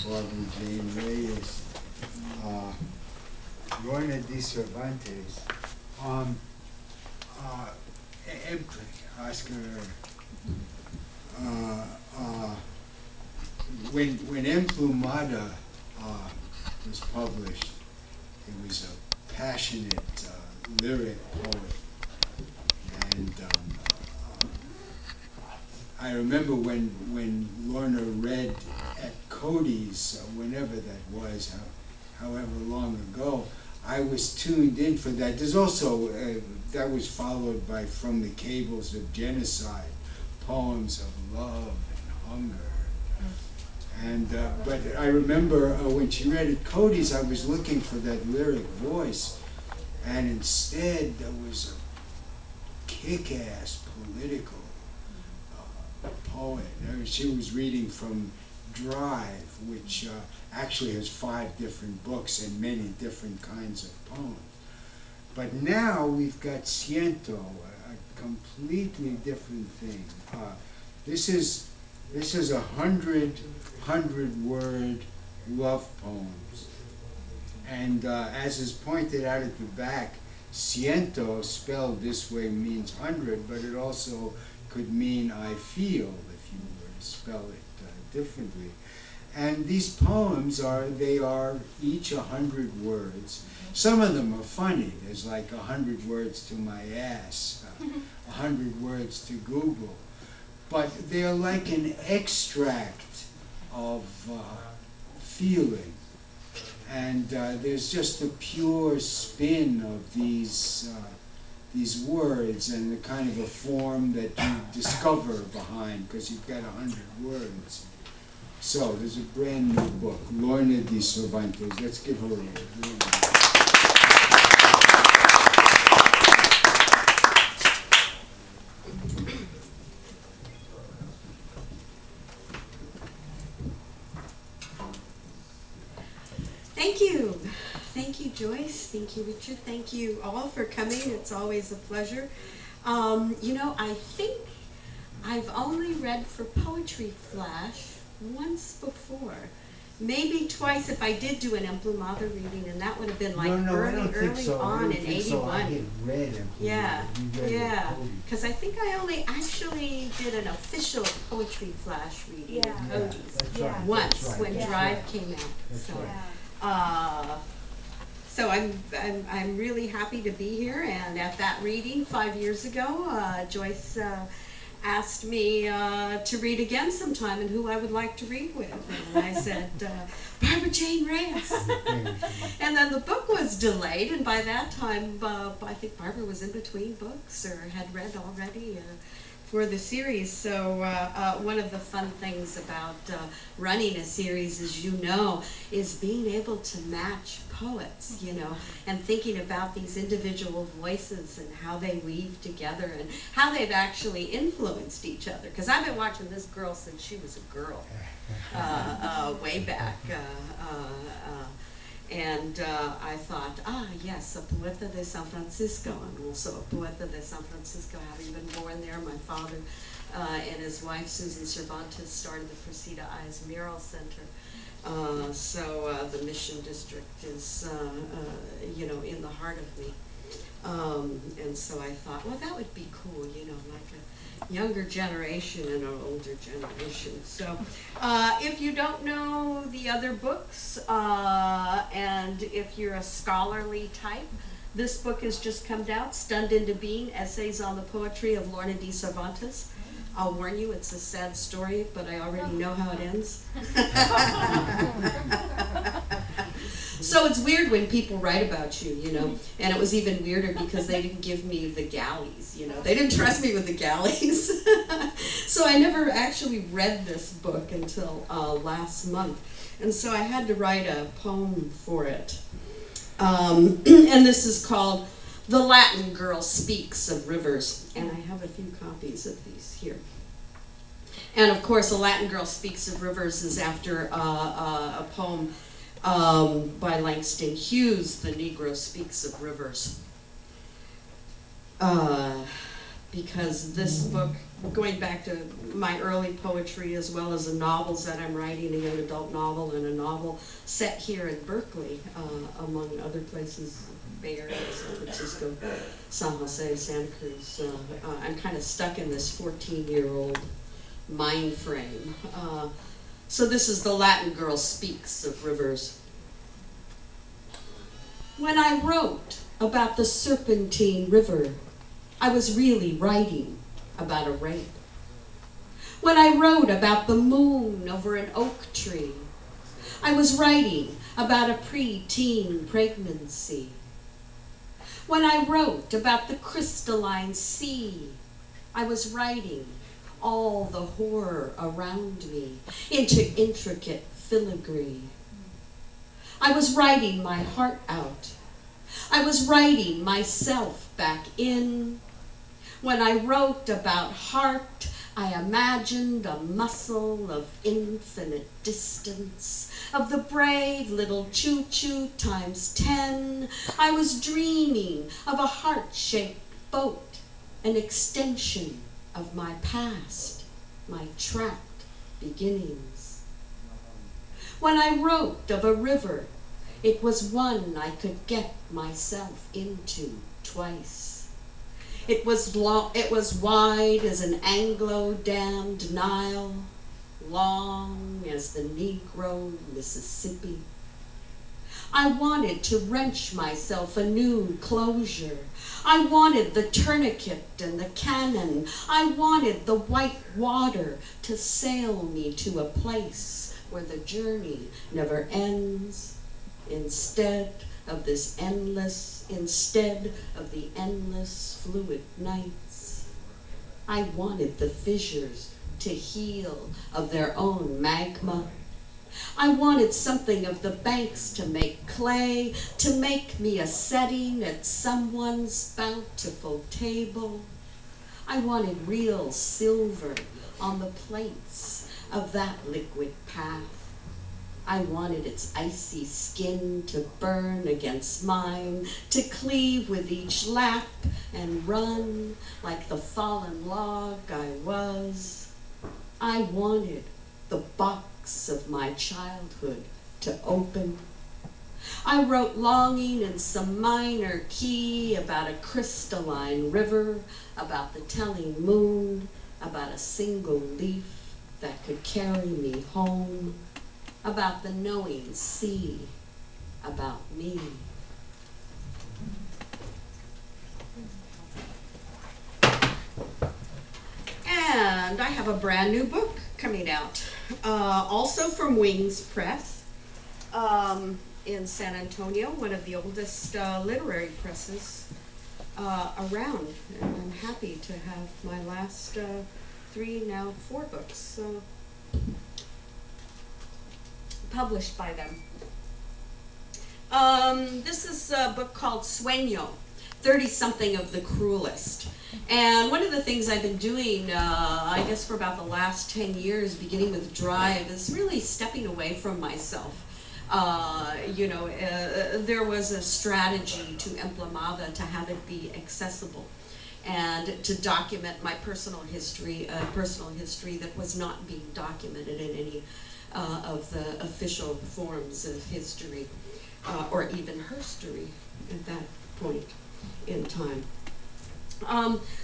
Barbara Jane Reyes, Lorna Dee Cervantes, Oscar, when Emplumada was published, it was a passionate lyric poet, and I remember when Lorna read at Cody's, whenever that was, however long ago, I was tuned in for that. There's also, that was followed by From the Cables of Genocide, poems of love and hunger. And, but I remember when she read at Cody's, I was looking for that lyric voice, and instead there was a kick-ass political poet. She was reading from Drive, which actually has 5 different books and many different kinds of poems. But now we've got Ciento, a completely different thing. This is 100-word love poems. And as is pointed out at the back, Ciento, spelled this way, means 100, but it also could mean I feel, if you were to spell it differently. And these poems are each 100 words. Some of them are funny. There's like 100 words to my ass, 100 words to Google. But they're like an extract of feeling. And there's just the pure spin of these words and the kind of a form that you discover behind, because you've got 100 words. So there's a brand new book, Lorna Dee Cervantes. Let's give her a round. Thank you. Thank you, Joyce. Thank you, Richard. Thank you all for coming. It's always a pleasure. You know, I think I've only read for Poetry Flash once before. Maybe twice if I did do an Emplumada reading, and that would have been like early on in '81. I had read Emplumada. Yeah, because I think I only actually did an official Poetry Flash reading at Cody's once when Drive came out. So I'm really happy to be here. And at that reading 5 years ago, Joyce asked me to read again sometime and who I would like to read with. And I said, Barbara Jane Reyes. And then the book was delayed, and by that time, I think Barbara was in between books or had read already for the series. So one of the fun things about running a series, as you know, is being able to match poets, you know, and thinking about these individual voices and how they weave together and how they've actually influenced each other. Because I've been watching this girl since she was a girl, way back. And I thought, yes, a poeta de San Francisco. I'm also a poeta de San Francisco, having been born there. My father and his wife, Susan Cervantes, started the Presida Eyes Mural Center. So the Mission District is, you know, in the heart of me. And so I thought, well, that would be cool, you know, like a younger generation and an older generation. So if you don't know the other books, and if you're a scholarly type, this book has just come out, Stunned into Being, Essays on the Poetry of Lorna Dee Cervantes. I'll warn you, it's a sad story, but I already know how it ends. So it's weird when people write about you, you know, and it was even weirder because they didn't give me the galleys, you know. They didn't trust me with the galleys. So I never actually read this book until last month. And so I had to write a poem for it. And this is called The Latin Girl Speaks of Rivers. And I have a few copies of these here. And of course, A Latin Girl Speaks of Rivers is after a poem by Langston Hughes, The Negro Speaks of Rivers. Because this book going back to my early poetry as well as the novels that I'm writing, a young adult novel and a novel set here in Berkeley, among other places, Bay Area, San Francisco, San Jose, Santa Cruz. I'm kind of stuck in this 14-year-old mind frame. So this is The Latin Girl Speaks of Rivers. When I wrote about the Serpentine River, I was really writing about a rape. When I wrote about the moon over an oak tree, I was writing about a pre-teen pregnancy. When I wrote about the crystalline sea, I was writing all the horror around me into intricate filigree. I was writing my heart out. I was writing myself back in. When I wrote about heart, I imagined a muscle of infinite distance, of the brave little choo-choo times 10. I was dreaming of a heart-shaped boat, an extension of my past, my trapped beginnings. When I wrote of a river, it was one I could get myself into twice. It was wide as an Anglo-dammed Nile, long as the Negro Mississippi. I wanted to wrench myself a new closure. I wanted the tourniquet and the cannon. I wanted the white water to sail me to a place where the journey never ends. Instead of the endless fluid nights, I wanted the fissures to heal of their own magma. I wanted something of the banks to make clay, to make me a setting at someone's bountiful table. I wanted real silver on the plates of that liquid path. I wanted its icy skin to burn against mine, to cleave with each lap and run like the fallen log I was. I wanted the box of my childhood to open. I wrote longing in some minor key about a crystalline river, about the telling moon, about a single leaf that could carry me home, about the knowing sea, about me. And I have a brand new book coming out, also from Wings Press in San Antonio, one of the oldest literary presses around. And I'm happy to have my last 3, now 4 books published by them. This is a book called Ciento, 30-something of the Cruelest. And one of the things I've been doing, I guess for about the last 10 years, beginning with Drive, is really stepping away from myself. There was a strategy to Emplamada to have it be accessible and to document my personal history that was not being documented in any of the official forms of history, or even herstory at that point in time.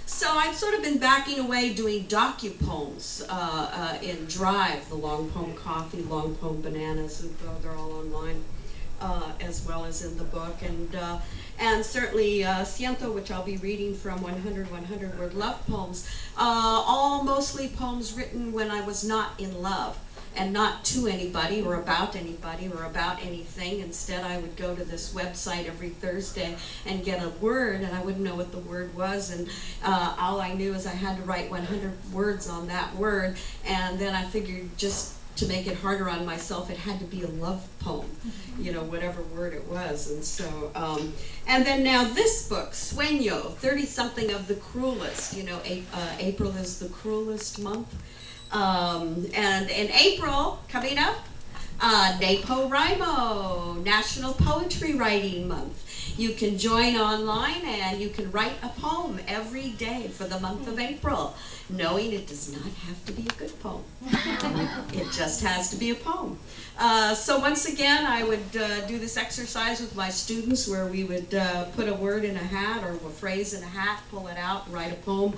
So I've sort of been backing away doing docu-poems in Drive, the long poem Coffee, long poem Bananas, and they're all online, as well as in the book. And certainly Ciento, which I'll be reading from 100 word love poems, all mostly poems written when I was not in love, and not to anybody or about anything. Instead, I would go to this website every Thursday and get a word, and I wouldn't know what the word was, and all I knew is I had to write 100 words on that word, and then I figured just to make it harder on myself, it had to be a love poem, whatever word it was. And so, and then now this book, Ciento, 30-something of the Cruelest. April is the cruelest month. And in April, coming up, NaPoWriMo, National Poetry Writing Month. You can join online and you can write a poem every day for the month of April, knowing it does not have to be a good poem. It just has to be a poem. So once again, I would do this exercise with my students where we would put a word in a hat or a phrase in a hat, pull it out, and write a poem.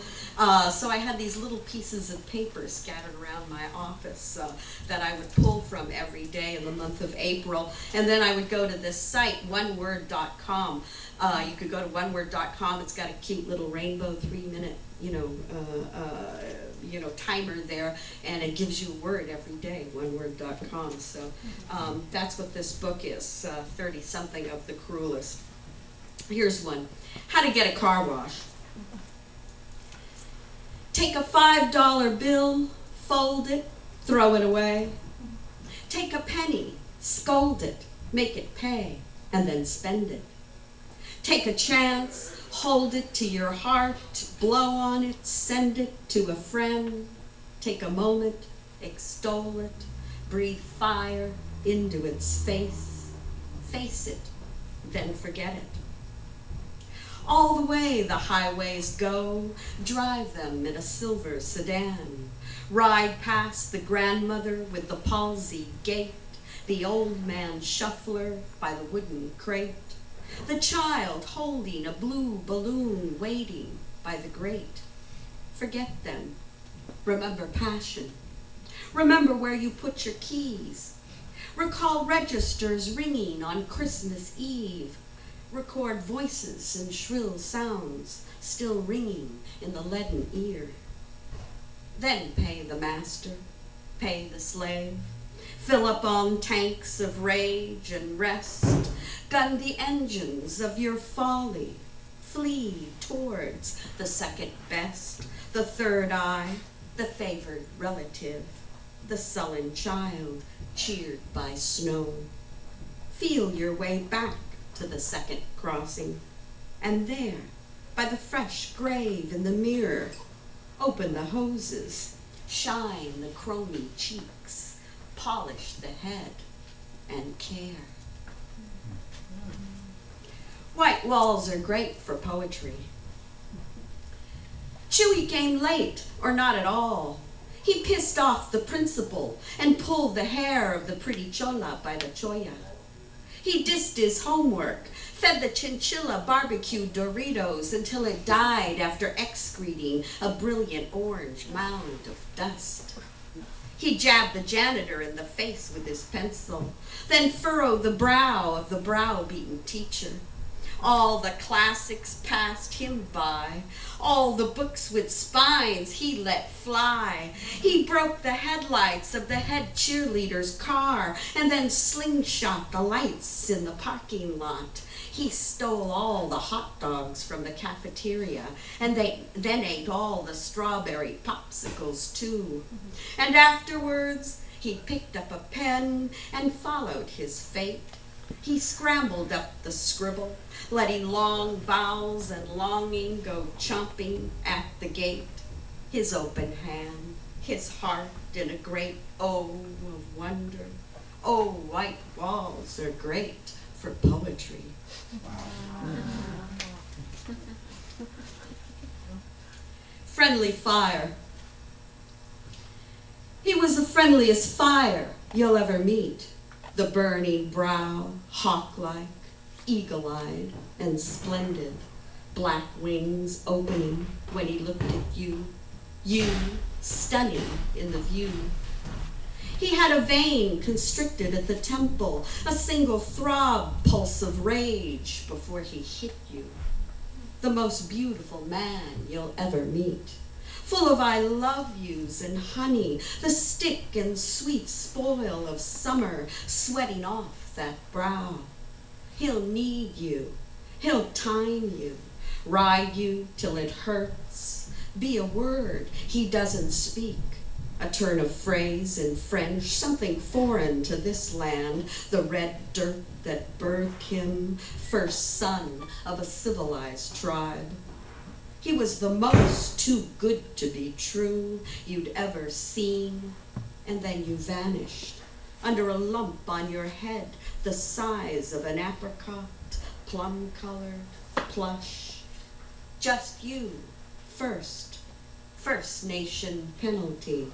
So I had these little pieces of paper scattered around my office that I would pull from every day in the month of April. And then I would go to this site, oneword.com. You could go to oneword.com. It's got a cute little rainbow 3-minute, timer there, and it gives you a word every day, oneword.com. So that's what this book is, 30-something of the cruelest. Here's one. How to get a car wash. Take a $5 bill, fold it, throw it away. Take a penny, scold it, make it pay, and then spend it. Take a chance, hold it to your heart, blow on it, send it to a friend. Take a moment, extol it, breathe fire into its face. Face it, then forget it. All the way the highways go, drive them in a silver sedan. Ride past the grandmother with the palsy gait, the old man shuffler by the wooden crate, the child holding a blue balloon waiting by the grate. Forget them. Remember passion. Remember where you put your keys. Recall registers ringing on Christmas Eve. Record voices and shrill sounds still ringing in the leaden ear. Then pay the master, pay the slave, fill up on tanks of rage and rest, gun the engines of your folly, flee towards the second best, the third eye, the favored relative, the sullen child cheered by snow. Feel your way back to the second crossing, and there, by the fresh grave in the mirror, open the hoses, shine the chromy cheeks, polish the head, and care. White walls are great for poetry. Chewy came late, or not at all. He pissed off the principal and pulled the hair of the pretty chola by the choya. He dissed his homework, fed the chinchilla barbecue Doritos until it died after excreting a brilliant orange mound of dust. He jabbed the janitor in the face with his pencil, then furrowed the brow of the browbeaten teacher. All the classics passed him by, all the books with spines he let fly. He broke the headlights of the head cheerleader's car and then slingshot the lights in the parking lot. He stole all the hot dogs from the cafeteria and then ate all the strawberry popsicles too. And afterwards, he picked up a pen and followed his fate. He scrambled up the scribble, letting long vowels and longing go chomping at the gate. His open hand, his heart in a great O of wonder. Oh, white walls are great for poetry. Friendly fire. He was the friendliest fire you'll ever meet. The burning brow, hawk-like, eagle-eyed and splendid, black wings opening when he looked at you, you stunning in the view. He had a vein constricted at the temple, a single throb pulse of rage before he hit you. The most beautiful man you'll ever meet, full of I love yous and honey, the stick and sweet spoil of summer sweating off that brow. He'll knead you, he'll time you, ride you till it hurts, be a word he doesn't speak, a turn of phrase in French, something foreign to this land, the red dirt that birthed him, first son of a civilized tribe. He was the most too good to be true you'd ever seen, and then you vanished, under a lump on your head the size of an apricot, plum-colored, plush. Just you, First Nation penalty.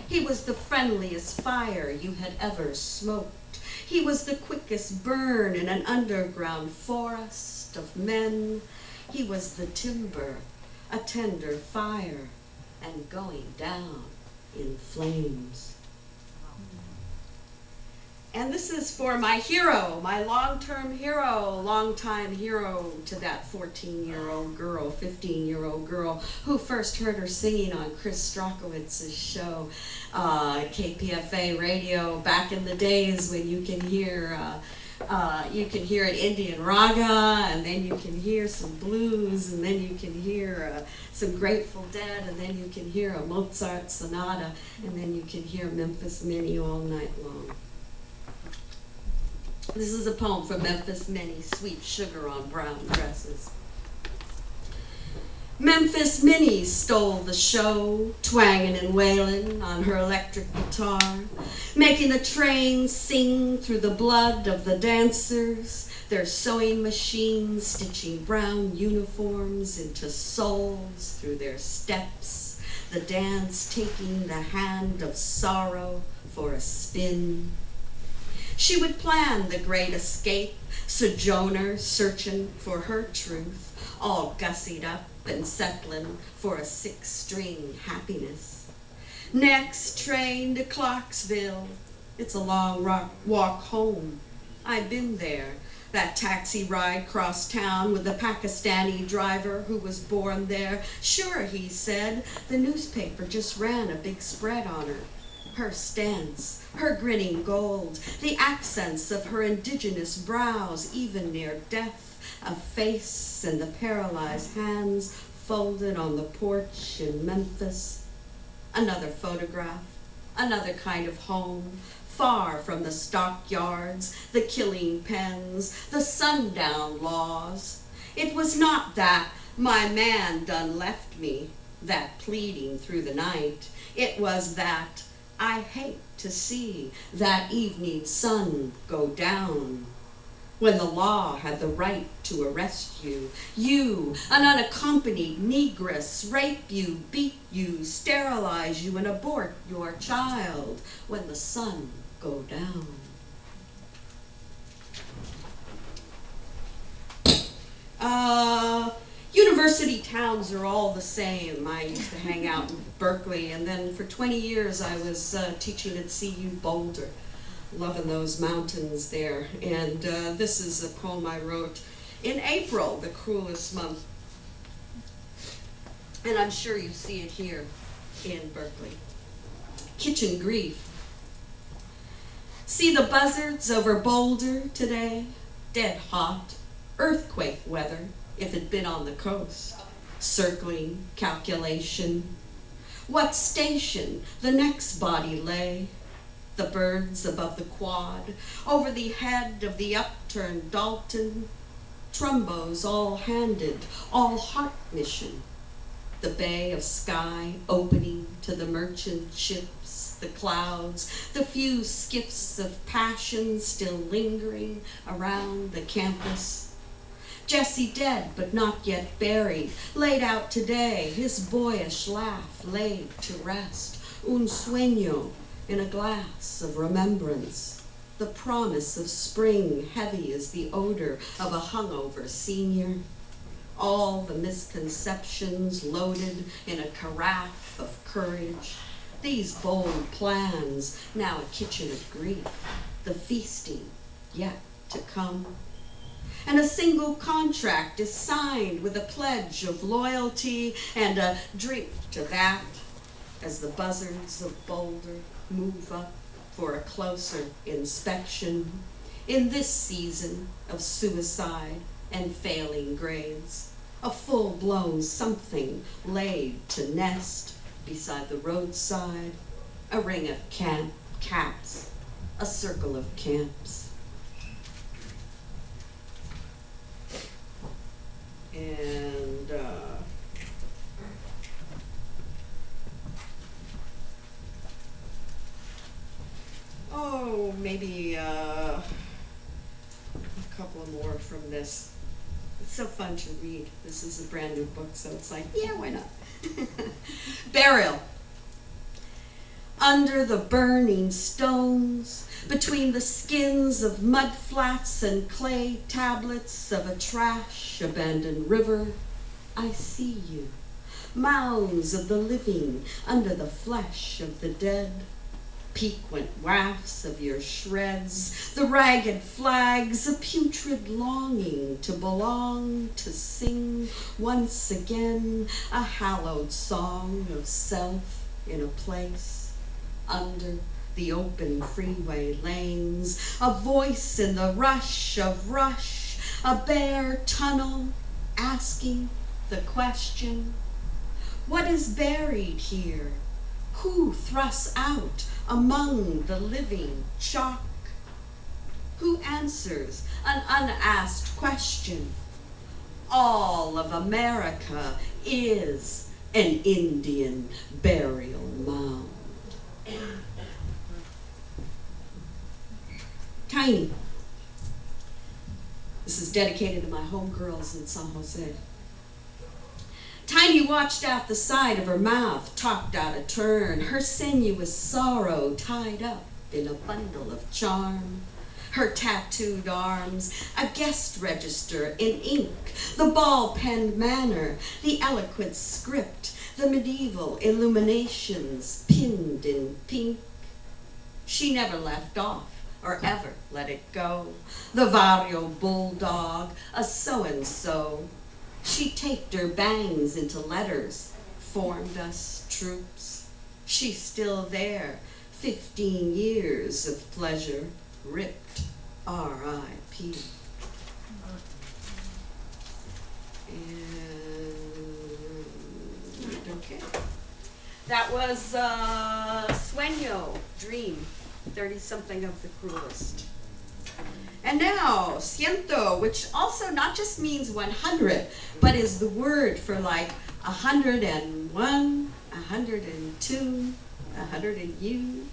He was the friendliest fire you had ever smoked. He was the quickest burn in an underground forest of men. He was the timber, a tender fire, and going down in flames. And this is for my hero, my long-term hero, long-time hero to that 14-year-old girl, 15-year-old girl who first heard her singing on Chris Strachowic's show, KPFA radio, back in the days when you can hear an Indian raga, and then you can hear some blues, and then you can hear some Grateful Dead, and then you can hear a Mozart sonata, and then you can hear Memphis Minnie all night long. This is a poem from Memphis Minnie, Sweet Sugar on Brown Dresses. Memphis Minnie stole the show, twanging and wailing on her electric guitar, making the train sing through the blood of the dancers, their sewing machines stitching brown uniforms into souls through their steps, the dance taking the hand of sorrow for a spin. She would plan the great escape, sojourner searching for her truth, all gussied up and settling for a six-string happiness. Next train to Clarksville. It's a long walk home. I've been there. That taxi ride cross town with the Pakistani driver who was born there. Sure, he said, the newspaper just ran a big spread on her. Her stance, her grinning gold, the accents of her indigenous brows, even near death, a face and the paralyzed hands folded on the porch in Memphis. Another photograph, another kind of home, far from the stockyards, the killing pens, the sundown laws. It was not that my man done left me, that pleading through the night. It was that I hate to see that evening sun go down, when the law had the right to arrest you, you, an unaccompanied negress, rape you, beat you, sterilize you, and abort your child when the sun go down. University towns are all the same. I used to hang out in Berkeley, and then for 20 years I was teaching at CU Boulder, loving those mountains there. And this is a poem I wrote in April, the cruelest month. And I'm sure you see it here in Berkeley. Kitchen grief. See the buzzards over Boulder today? Dead hot, earthquake weather. If it'd been on the coast, circling, calculation. What station the next body lay? The birds above the quad, over the head of the upturned Dalton, Trumbos all handed, all heart mission. The bay of sky opening to the merchant ships, the clouds, the few skiffs of passion still lingering around the campus. Jesse dead, but not yet buried, laid out today, his boyish laugh laid to rest. Un sueño in a glass of remembrance. The promise of spring heavy as the odor of a hungover senior. All the misconceptions loaded in a carafe of courage. These bold plans, now a kitchen of grief. The feasting yet to come. And a single contract is signed with a pledge of loyalty and a drink to that as the buzzards of Boulder move up for a closer inspection in this season of suicide and failing grades. A full-blown something laid to nest beside the roadside, a ring of caps, a circle of camps. And Oh, maybe a couple more from this. It's so fun to read. This is a brand new book, so it's like, yeah, why not? Burial. Under the burning stones, between the skins of mud flats and clay tablets of a trash abandoned river, I see you. Mounds of the living under the flesh of the dead. Piquant wafts of your shreds, the ragged flags, a putrid longing to belong, to sing once again a hallowed song of self in a place under the open freeway lanes, a voice in the rush of rush, a bare tunnel asking the question, what is buried here? Who thrusts out among the living chalk? Who answers an unasked question? All of America is an Indian burial mound. Tiny. This is dedicated to my homegirls in San Jose. Tiny watched out the side of her mouth, talked out of turn, her sinuous sorrow tied up in a bundle of charm. Her tattooed arms, a guest register in ink, the ball-penned manner, the eloquent script, the medieval illuminations pinned in pink. She never left off or ever let it go. The Vario bulldog, a so-and-so. She taped her bangs into letters, formed us troops. She's still there, 15 years of pleasure, ripped R.I.P. And, okay. That was Sueño, Dream, 30-something of the cruelest. And now, ciento, which also not just means 100, but is the word for like 101, 102, 100 and you.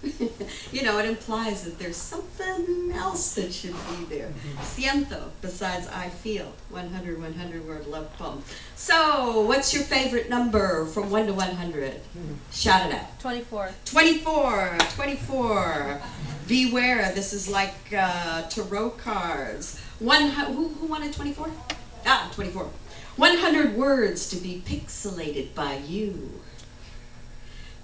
You know, it implies that there's something else that should be there. Ciento, besides I feel, 100, 100 word love poem. So, what's your favorite number from 1 to 100? Shout it out. 24. 24, 24. Beware, this is like tarot cards. Who wanted 24? 24. 100 words to be pixelated by you.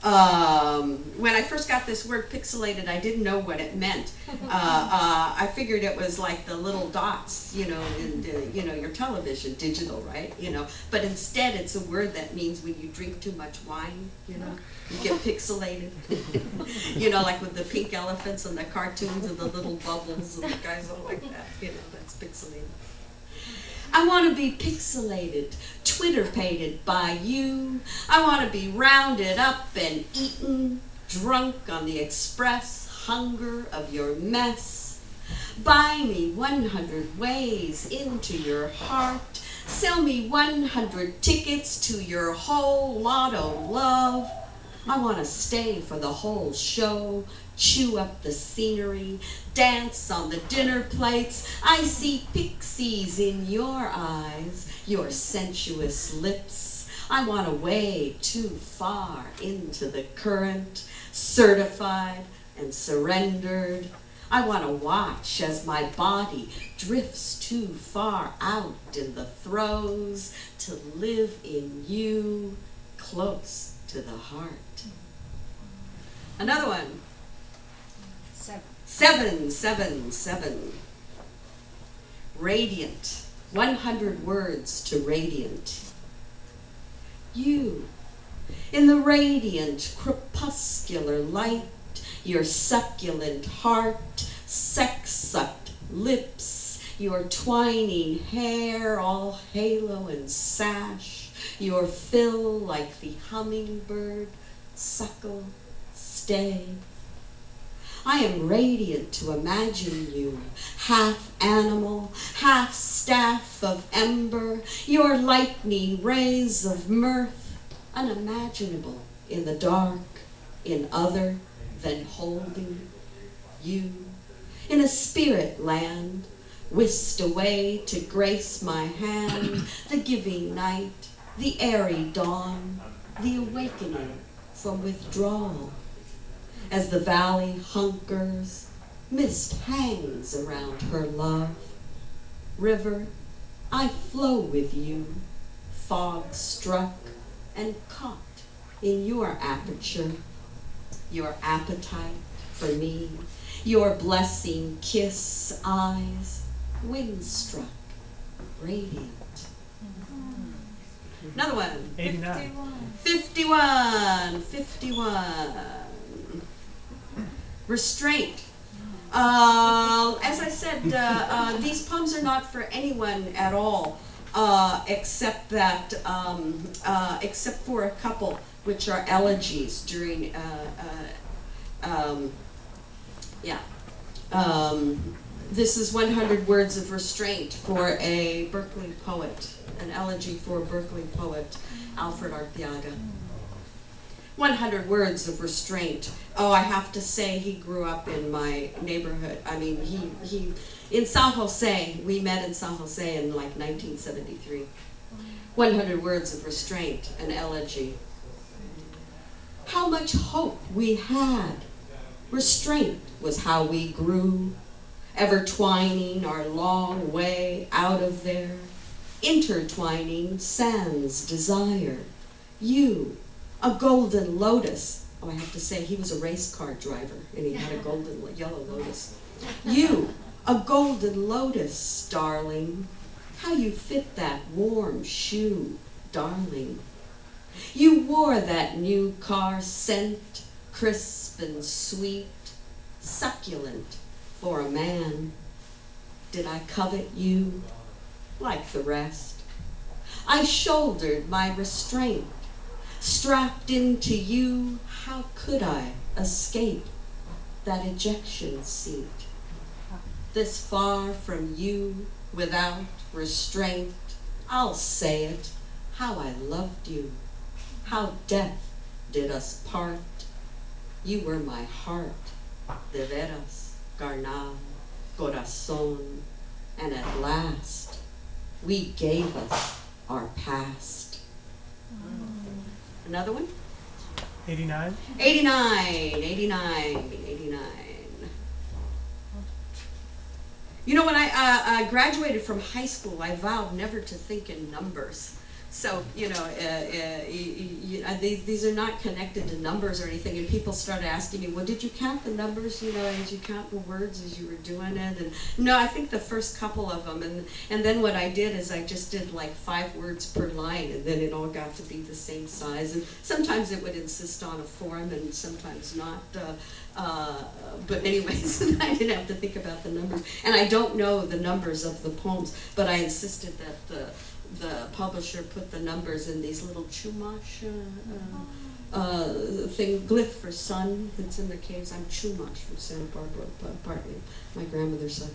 When I first got this word pixelated, I didn't know what it meant. I figured it was like the little dots, you know, in your television, digital, right? You know, but instead it's a word that means when you drink too much wine, you know, you get pixelated. You know, like with the pink elephants and the cartoons and the little bubbles and the guys all like that, you know, that's pixelated. I want to be pixelated, Twitter-pated by you. I want to be rounded up and eaten, drunk on the express hunger of your mess. Buy me 100 ways into your heart. Sell me 100 tickets to your whole lotto love. I want to stay for the whole show, chew up the scenery, dance on the dinner plates. I see pixies in your eyes, your sensuous lips. I want to wade too far into the current, certified and surrendered. I want to watch as my body drifts too far out in the throes to live in you, close to the heart. Another one. 7, 7, 7. Radiant. 100 words to radiant. You, in the radiant crepuscular light, your succulent heart, sex-sucked lips, your twining hair, all halo and sash, your fill like the hummingbird, suckle, stay. I am radiant to imagine you, half animal, half staff of ember, your lightning rays of mirth, unimaginable in the dark, in other than holding. you, in a spirit land, whisked away to grace my hand, the giving night, the airy dawn, the awakening from withdrawal. As the valley hunkers, mist hangs around her love. River, I flow with you, fog struck and caught in your aperture, your appetite for me, your blessing kiss eyes, wind-struck, radiant. Another one. 89. 51. Restraint. As I said, these poems are not for anyone at all, except for a couple, which are elegies during, this is 100 Words of Restraint for a Berkeley poet, an elegy for a Berkeley poet, Alfred Arteaga. 100 Words of Restraint. Oh, I have to say he grew up in my neighborhood. I mean, he in San Jose, we met in San Jose in like 1973. 100 Words of Restraint, an elegy. How much hope we had. Restraint was how we grew, ever twining our long way out of there, intertwining sans desire. You, a golden lotus. Oh, I have to say, he was a race car driver, and he had a golden yellow lotus. You, a golden lotus, darling. How you fit that warm shoe, darling. You wore that new car scent, crisp and sweet, succulent for a man. Did I covet you like the rest? I shouldered my restraint. Strapped into you, how could I escape that ejection seat? This far from you, without restraint, I'll say it, how I loved you, how death did us part. You were my heart, de veras, carnal, corazón, and at last, we gave us our past. Another one? 89. 89. You know, when I graduated from high school, I vowed never to think in numbers. So, you know, these are not connected to numbers or anything, and people started asking me, well, did you count the numbers, you know, did you count the words as you were doing it? And no, I think the first couple of them, and then what I did is I just did like 5 words per line, and then it all got to be the same size, and sometimes it would insist on a form, and sometimes not, but anyways, I didn't have to think about the numbers, and I don't know the numbers of the poems, but I insisted that the publisher put the numbers in these little chumash thing, glyph for sun that's in the caves. I'm Chumash from Santa Barbara, partly my grandmother's side.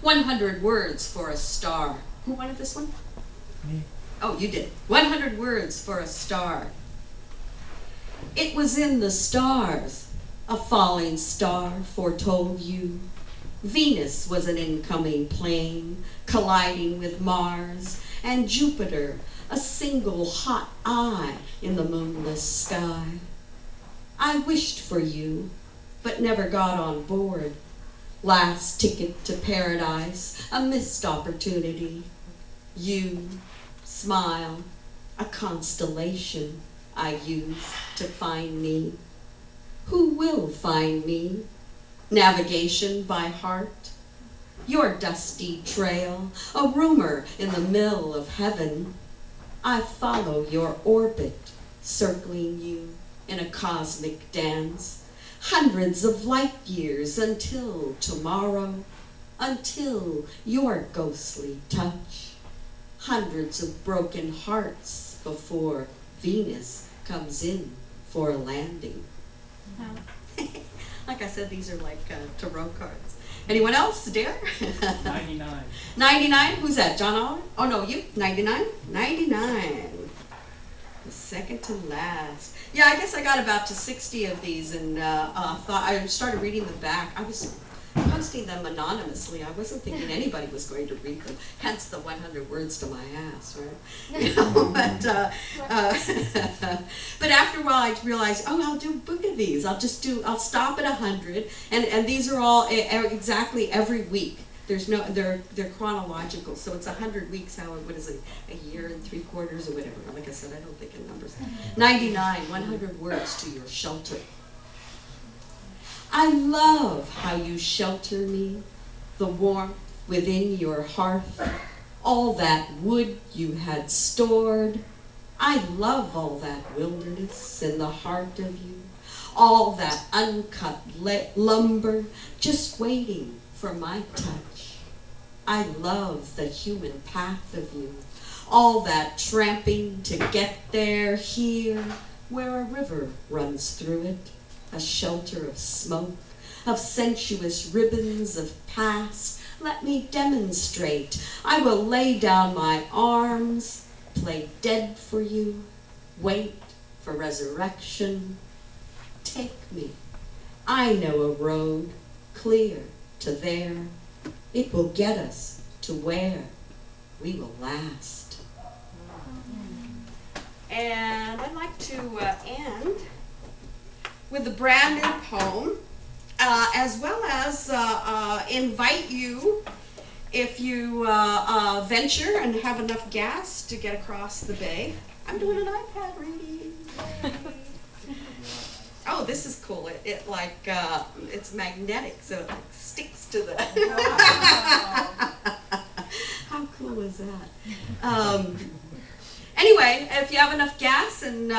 100 Words for a Star. Who wanted this one? Me. Oh, you did. 100 Words for a Star. It was in the stars, a falling star foretold you. Venus was an incoming plane, colliding with Mars, and Jupiter, a single hot eye in the moonless sky. I wished for you, but never got on board. Last ticket to paradise, a missed opportunity. You, smile, a constellation I use to find me. Who will find me? Navigation by heart, your dusty trail, a rumor in the mill of heaven. I follow your orbit, circling you in a cosmic dance, hundreds of light years until tomorrow, until your ghostly touch, hundreds of broken hearts before Venus comes in for a landing. Wow. Like I said, these are like tarot cards. Anyone else dare? 99. 99? Who's that? John Oliver? Oh no, you? 99? 99. Let's second to last. Yeah, I guess I got about to 60 of these and thought I started reading them back. I was posting them anonymously. I wasn't thinking anybody was going to read them. Hence the 100 words to my ass, right? You know, but after a while I realized, oh, I'll do a book of these. I'll stop at 100, and these are all exactly every week. There's no, they're chronological, so it's 100 weeks. What is it? A year and 3 quarters or whatever. Like I said, I don't think in numbers. 99, 100 words to your shelter. I love how you shelter me, the warmth within your hearth, all that wood you had stored. I love all that wilderness in the heart of you, all that uncut lumber just waiting for my touch. I love the human path of you, all that tramping to get there here, where a river runs through it. A shelter of smoke, of sensuous ribbons of past. Let me demonstrate. I will lay down my arms, play dead for you, wait for resurrection. Take me. I know a road clear to there. It will get us to where we will last. And I'd like to end with a brand new poem, as well as invite you, if you venture and have enough gas to get across the bay. I'm doing an iPad reading. Oh, this is cool. It like, it's magnetic, so it like sticks to the... Wow. How cool is that? Anyway, if you have enough gas and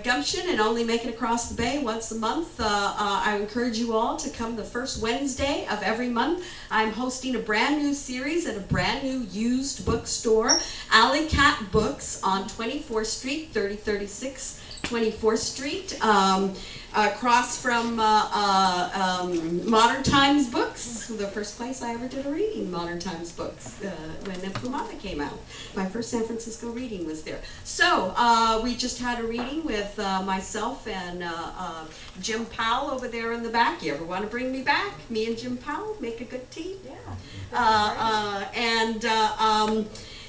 gumption and only make it across the bay once a month, I encourage you all to come the first Wednesday of every month. I'm hosting a brand new series at a brand new used bookstore, Alley Cat Books on 24th Street, 3036 24th Street, across from Modern Times Books, the first place I ever did a reading, Modern Times Books, when Plumata came out. My first San Francisco reading was there. So we just had a reading with myself and Jim Powell over there in the back. You ever want to bring me back? Me and Jim Powell make a good team. Yeah.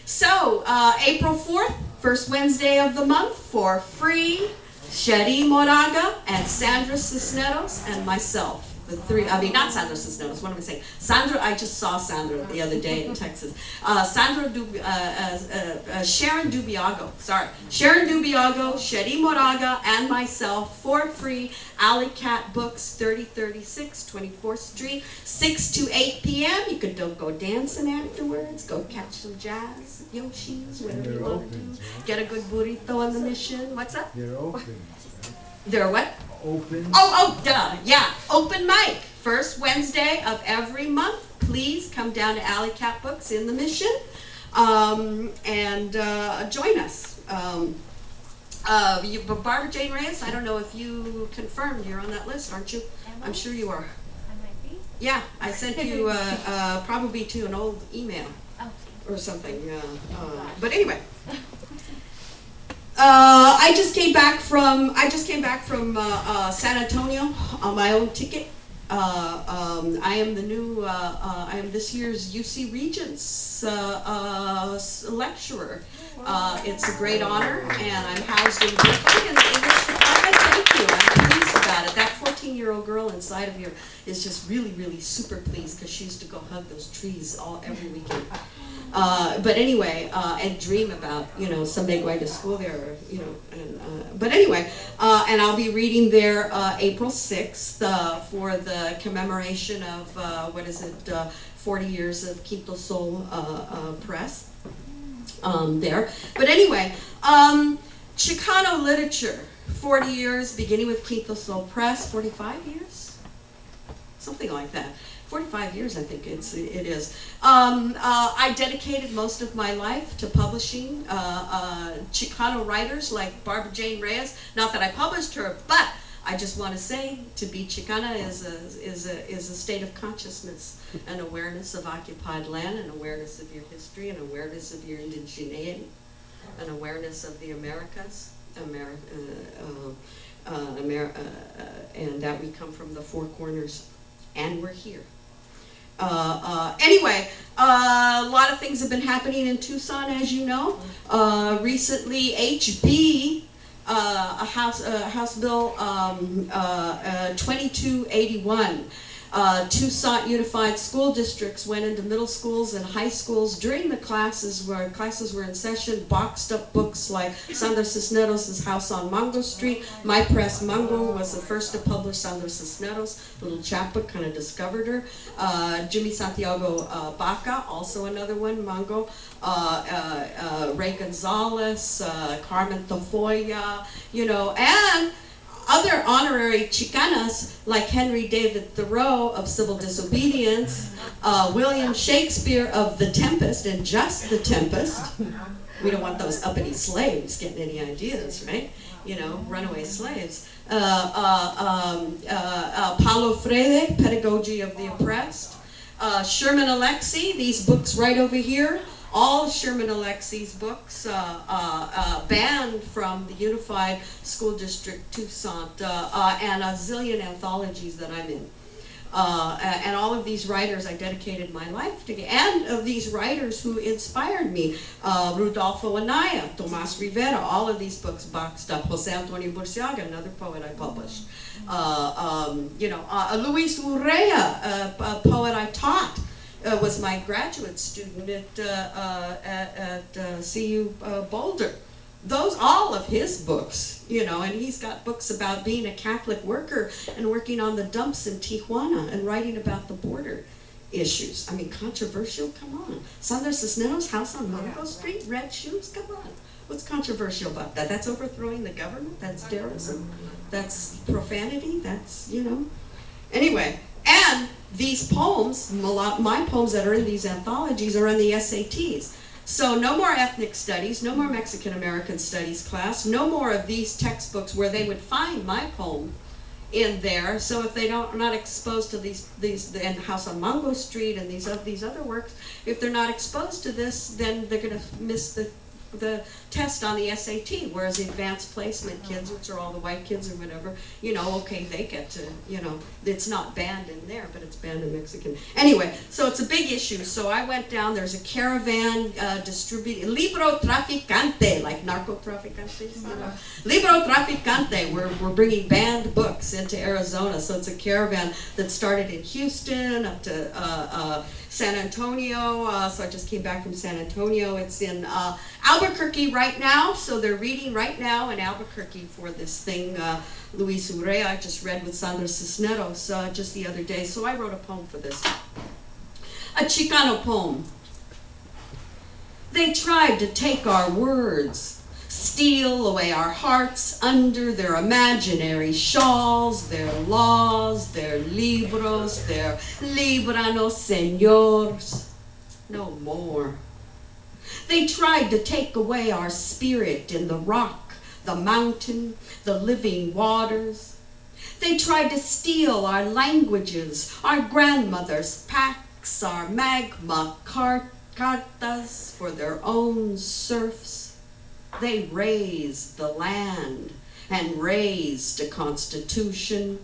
So April 4th, first Wednesday of the month, for free, Sheri Moraga and Sandra Cisneros and myself. The three, I mean, not Sandra Cisneros, what am I saying? Sandra, I just saw Sandra the other day in Texas. Sharon Dubiago, Sharon Dubiago, Sheri Moraga, and myself for free, Alley Cat Books, 3036 24th Street, 6 to 8 p.m. You could go dancing afterwards, go catch some jazz, Yoshis, whatever you want to do. Get a good burrito on the mission. What's up? They're open. They're what? Open. Oh, duh, yeah, open mic, first Wednesday of every month. Please come down to Alley Cat Books in the Mission and join us. Barbara Jane Reyes, I don't know if you confirmed you're on that list, aren't you? I'm sure you are. I might be. Yeah, I sent you probably to an old email or something. But anyway. I just came back from San Antonio on my own ticket. I am the new I am this year's UC Regents lecturer. It's a great honor, and I'm housed in Berkeley in the English department. Thank you. I'm pleased about it. That 14-year-old girl inside of here is just really, really super pleased because she used to go hug those trees every weekend. But anyway, and dream about, someday going to school there, but anyway, and I'll be reading there April 6th for the commemoration of, 40 years of Quinto Sol Press there. But anyway, Chicano literature, 40 years, beginning with Quinto Sol Press, 45 years? Something like that. 45 years, I think it is. I dedicated most of my life to publishing Chicano writers like Barbara Jane Reyes. Not that I published her, but I just want to say to be Chicana is a state of consciousness, an awareness of occupied land, an awareness of your history, an awareness of your indigeneity, an awareness of the Americas. and that we come from the four corners, and we're here. Anyway, a lot of things have been happening in Tucson, as you know. Recently, HB, House Bill 2281. Tucson Unified School Districts went into middle schools and high schools during the classes were in session, boxed up books like Sandra Cisneros' House on Mango Street. My Press Mango was the first to publish Sandra Cisneros, little chapbook, kind of discovered her. Jimmy Santiago Baca, also another one, Mango. Ray Gonzalez, Carmen Tafoya, you know, and other honorary Chicanas like Henry David Thoreau of Civil Disobedience, William Shakespeare of The Tempest and Just the Tempest. We don't want those uppity slaves getting any ideas, right? You know, runaway slaves. Paulo Freire, Pedagogy of the Oppressed. Sherman Alexie, these books right over here. All Sherman Alexie's books banned from the Unified School District Tucson, and a zillion anthologies that I'm in. And all of these writers I dedicated my life to, and of these writers who inspired me, Rudolfo Anaya, Tomas Rivera, all of these books boxed up, Jose Antonio Burciaga, another poet I published. You know, Luis Urrea, a poet I taught, was my graduate student at CU Boulder. Those, all of his books, you know, and he's got books about being a Catholic worker and working on the dumps in Tijuana and writing about the border issues. I mean, controversial, come on. Sandra Cisneros' House on Mango Street, red shoes, come on. What's controversial about that? That's overthrowing the government, that's terrorism, that's profanity, that's, you know. Anyway, and these poems, my poems that are in these anthologies are in the SATs. So no more ethnic studies, no more Mexican American studies class, no more of these textbooks where they would find my poem in there. So if they don't, are not exposed to these and House on Mango Street and these other works, if they're not exposed to this, then they're going to miss the test on the SAT, whereas the advanced placement kids, which are all the white kids or whatever, you know, okay, they get to, you know, it's not banned in there, but it's banned in Mexican. Anyway, so it's a big issue. So I went down, there's a caravan distributing, libro traficante, like narcotraficantes, you know. Libro traficante, we're bringing banned books into Arizona. So it's a caravan that started in Houston up to San Antonio, so I just came back from San Antonio. It's in Albuquerque right now, so they're reading right now in Albuquerque for this thing. Luis Urrea, I just read with Sandra Cisneros just the other day, so I wrote a poem for this. A Chicano poem. They tried to take our words, steal away our hearts under their imaginary shawls, their laws, their libros, their líbranos, señores. No more. They tried to take away our spirit in the rock, the mountain, the living waters. They tried to steal our languages, our grandmothers' packs, our magma cartas for their own serfs. They razed the land and raised a constitution,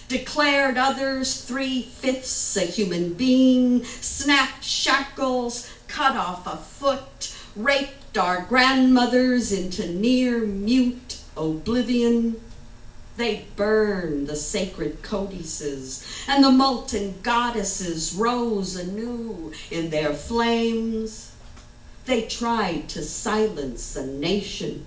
declared others 3/5 a human being, snapped shackles, cut off a foot, raped our grandmothers into near mute oblivion. They burned the sacred codices, and the molten goddesses rose anew in their flames. They tried to silence a nation,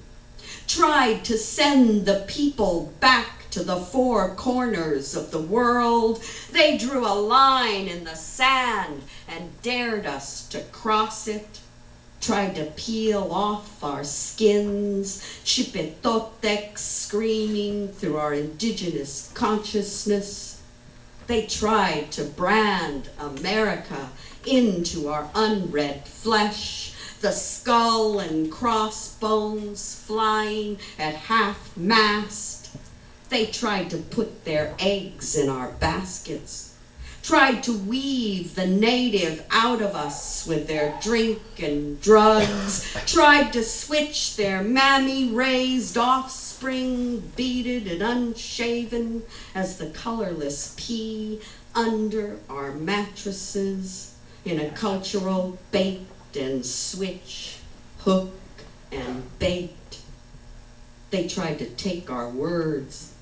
tried to send the people back to the four corners of the world. They drew a line in the sand and dared us to cross it, tried to peel off our skins, chipetotecs screaming through our indigenous consciousness. They tried to brand America into our unread flesh, the skull and crossbones flying at half-mast. They tried to put their eggs in our baskets, tried to weave the native out of us with their drink and drugs, tried to switch their mammy-raised offspring, beaded and unshaven as the colorless pea under our mattresses in a cultural bait and switch, hook and bait. They tried to take our words,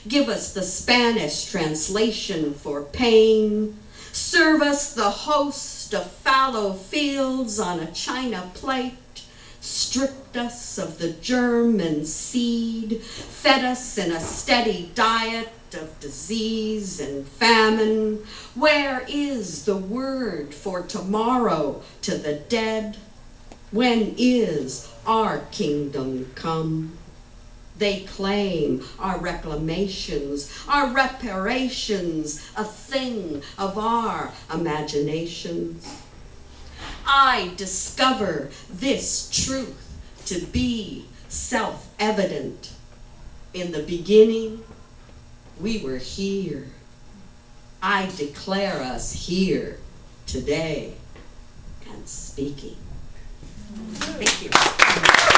give us the Spanish translation for pain, serve us the host of fallow fields on a china plate, stripped us of the germ and seed, fed us in a steady diet of disease and famine. Where is the word for tomorrow to the dead? When is our kingdom come? They claim our reclamations, our reparations, a thing of our imaginations. I discover this truth to be self-evident. In the beginning, we were here. I declare us here today and speaking. Thank you.